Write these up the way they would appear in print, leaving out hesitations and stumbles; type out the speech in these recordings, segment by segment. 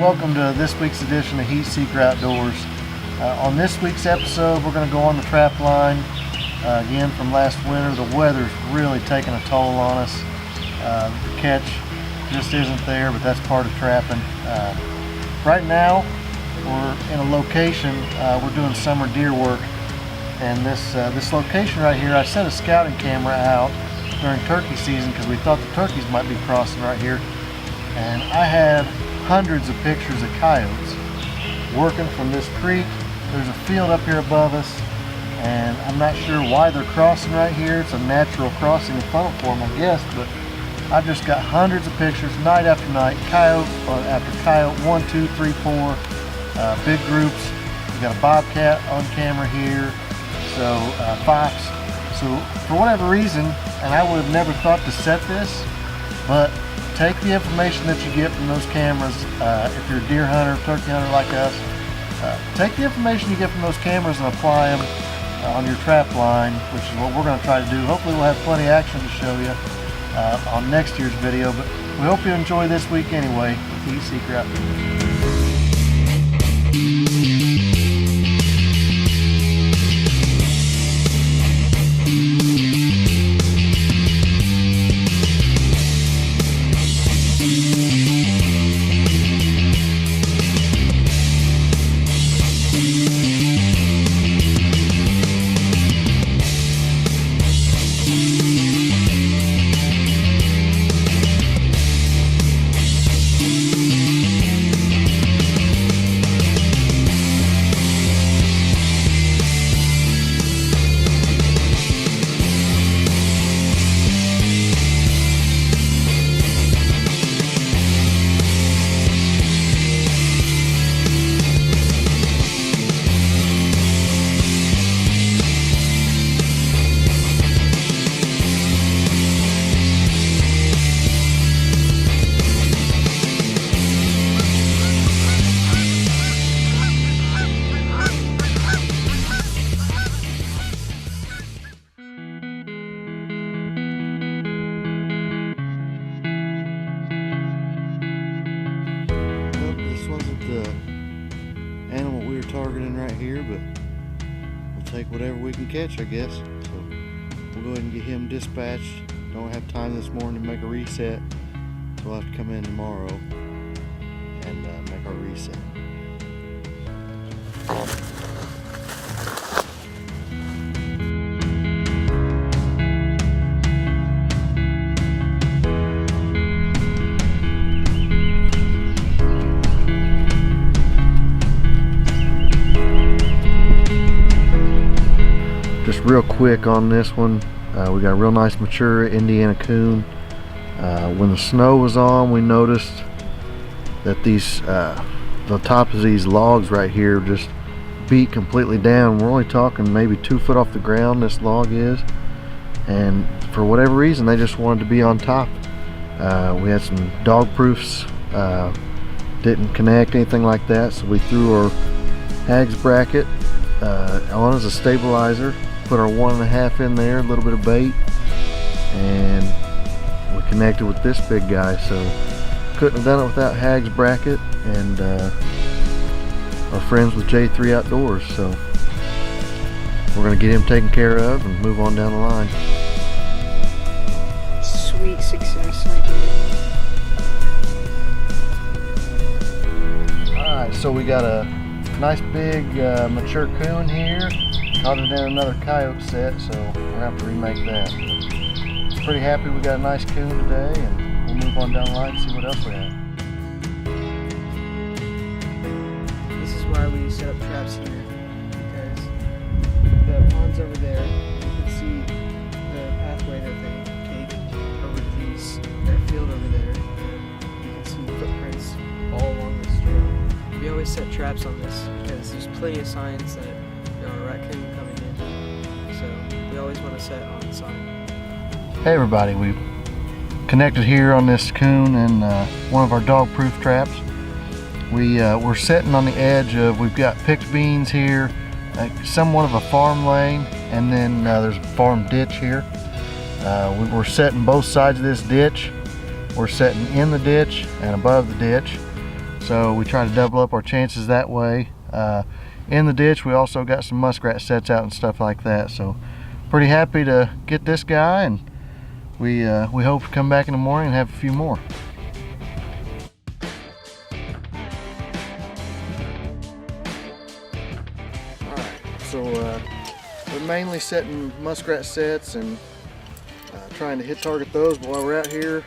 welcome to this week's edition of Heat Seeker Outdoors. On this week's episode, we're going to go on the trap line again from last winter. The weather's really taking a toll on us. The catch just isn't there, but that's part of trapping. Right now, we're in a location, we're doing summer deer work, and this location right here, I set a scouting camera out during turkey season because we thought the turkeys might be crossing right here, and I had hundreds of pictures of coyotes working from this creek. There's a field up here above us, and I'm not sure why they're crossing right here. It's a natural crossing funnel for them, I guess, but I've just got hundreds of pictures night after night, coyote after coyote, 1, 2, 3, 4, big groups. We've got a bobcat on camera here, so fox. So for whatever reason, and I would have never thought to set this, but take the information that you get from those cameras. If you're a deer hunter, turkey hunter like us, take the information you get from those cameras and apply them on your trap line, which is what we're going to try to do. Hopefully we'll have plenty of action to show you on next year's video, but we hope you enjoy this week anyway with Heat Seeker Outdoors. Animal we were targeting right here, but we'll take whatever we can catch, I guess. So we'll go ahead and get him dispatched. Don't have time this morning to make a reset, so we'll have to come in tomorrow and make our reset. Just real quick on this one, we got a real nice mature Indiana coon. When the snow was on, we noticed that these the tops of these logs right here just beat completely down. We're only talking maybe 2 foot off the ground, this log is, and for whatever reason they just wanted to be on top. We had some dog proofs, didn't connect anything like that, so we threw our hags bracket on as a stabilizer. Put our 1.5 in there, a little bit of bait, and we connected with this big guy. So couldn't have done it without Hag's bracket and our friends with J3 Outdoors. So we're going to get him taken care of and move on down the line. Sweet success. Alright, so we got a nice big mature coon here. Caught it in another coyote set, so we're going to have to remake that. But pretty happy we got a nice coon today, and we'll move on down the line and see what else we have. This is why we set up traps here, because the pond's over there. You can see the pathway that they take over to their field over there. You can see footprints all along this trail. We always set traps on this because there's plenty of signs that a raccoon coming in, so we always want to set on the sign. Hey everybody, we've connected here on this coon and one of our dog proof traps. We're sitting on the edge of, we've got picked beans here, somewhat of a farm lane, and then there's a farm ditch here. We're setting both sides of this ditch. We're setting in the ditch and above the ditch. So we try to double up our chances that way. In the ditch, we also got some muskrat sets out and stuff like that. So pretty happy to get this guy, and we hope to come back in the morning and have a few more. Alright, so we're mainly setting muskrat sets and trying to hit target those. But while we're out here,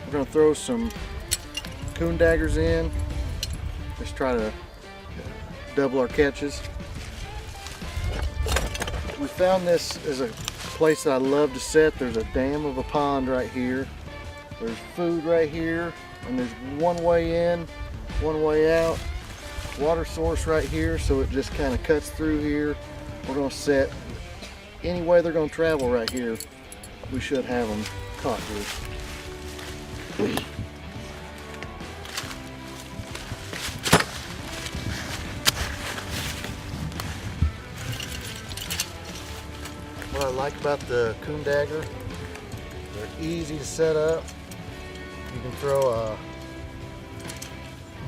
we're going to throw some coon daggers in. Let's try to double our catches. We found this as a place that I love to set. There's a dam of a pond right here. There's food right here, and there's one way in, one way out. Water source right here, so it just kind of cuts through here. We're going to set any way they're going to travel right here. We should have them caught here. What I like about the coon dagger, they're easy to set up. You can throw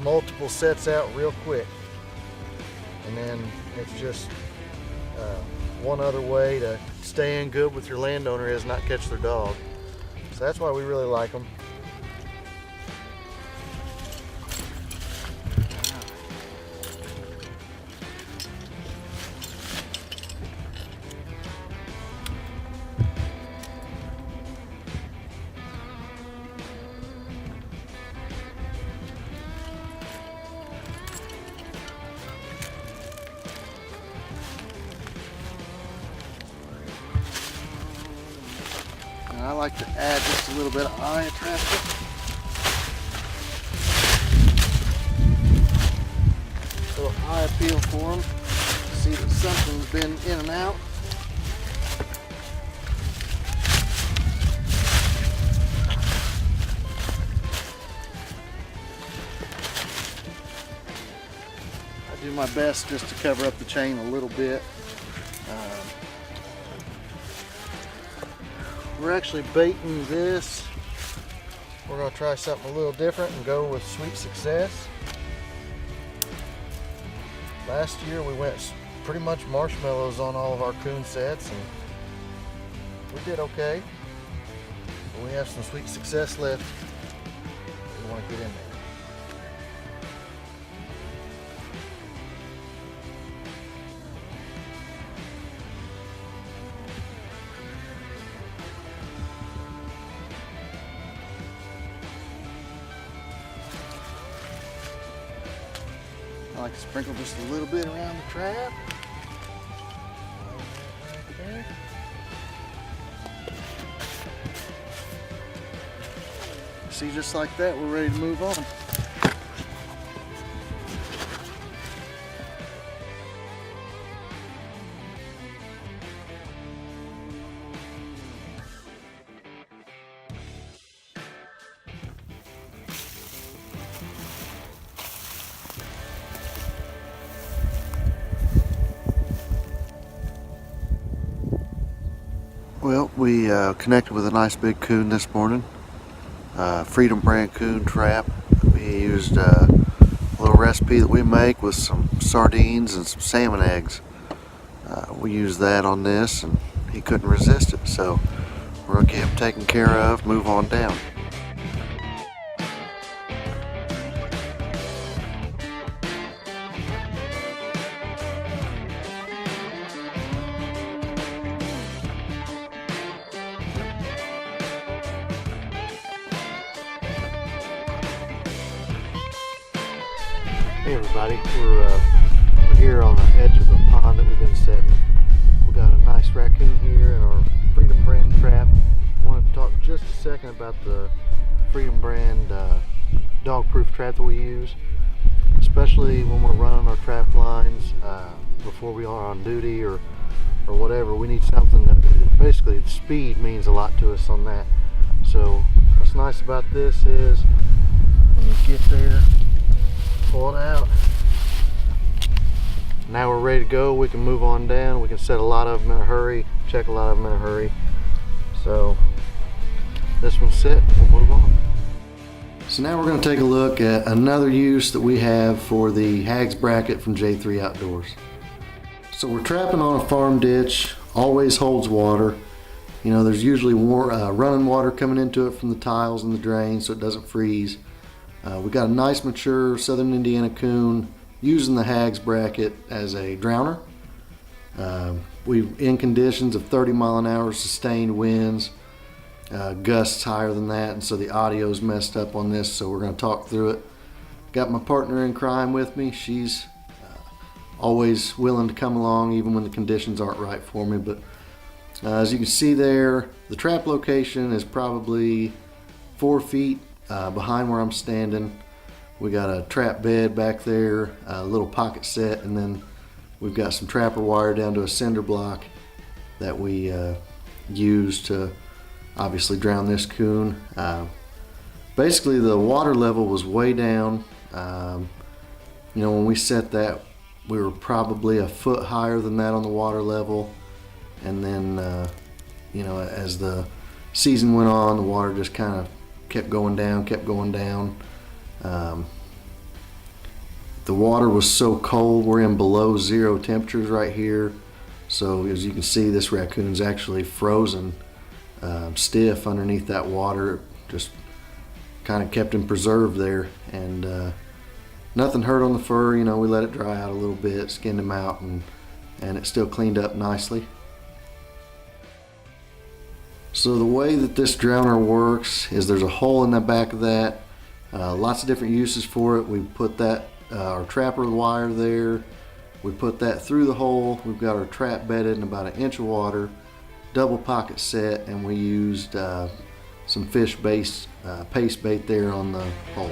multiple sets out real quick, and then it's just one other way to stay in good with your landowner is not catch their dog. So that's why we really like them. And I like to add just a little bit of eye attractant. A little eye appeal for them. See that something's been in and out. I do my best just to cover up the chain a little bit. We're actually baiting this. We're going to try something a little different and go with Sweet Success. Last year we went pretty much marshmallows on all of our coon sets, and we did okay. But we have some Sweet Success left. We want to get in there. I like to sprinkle just a little bit around the trap. Right there. See, just like that, we're ready to move on. Well, we connected with a nice big coon this morning. Freedom brand coon trap. We used a little recipe that we make with some sardines and some salmon eggs. We used that on this, and he couldn't resist it. So we're going to get him taken care of, move on down. Hey everybody, we're here on the edge of a pond that we've been setting. We got a nice raccoon here in our Freedom brand trap. I want to talk just a second about the Freedom brand dog-proof trap that we use, especially when we're running our trap lines before we are on duty or whatever. We need something that basically the speed means a lot to us on that. So what's nice about this is when you get there, pull it out. Now we're ready to go. We can move on down. We can set a lot of them in a hurry, check a lot of them in a hurry. So this one's set, we'll move on. So now we're going to take a look at another use that we have for the Hags bracket from J3 Outdoors. So we're trapping on a farm ditch, always holds water. You know, there's usually running water coming into it from the tiles and the drain so it doesn't freeze. We got a nice mature Southern Indiana coon using the Hags bracket as a drowner. We're in conditions of 30 mile an hour sustained winds, gusts higher than that, and so the audio's messed up on this, so we're going to talk through it. Got my partner in crime with me. She's always willing to come along even when the conditions aren't right for me. But as you can see there, the trap location is probably 4 feet behind where I'm standing. We got a trap bed back there, a little pocket set, and then we've got some trapper wire down to a cinder block that we use to obviously drown this coon. Basically the water level was way down. You know, when we set that, we were probably a foot higher than that on the water level, and then you know, as the season went on, the water just kind of kept going down. The water was so cold, we're in below zero temperatures right here, so as you can see, this raccoon's actually frozen stiff underneath that water. Just kind of kept him preserved there, and nothing hurt on the fur. You know, we let it dry out a little bit, skinned him out, and it still cleaned up nicely. So the way that this drowner works is there's a hole in the back of that. Lots of different uses for it. We put that our trapper wire there. We put that through the hole. We've got our trap bedded in about 1 inch of water, double pocket set, and we used some fish paste bait there on the hole.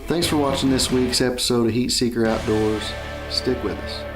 Thanks for watching this week's episode of Heat Seeker Outdoors. Stick with us.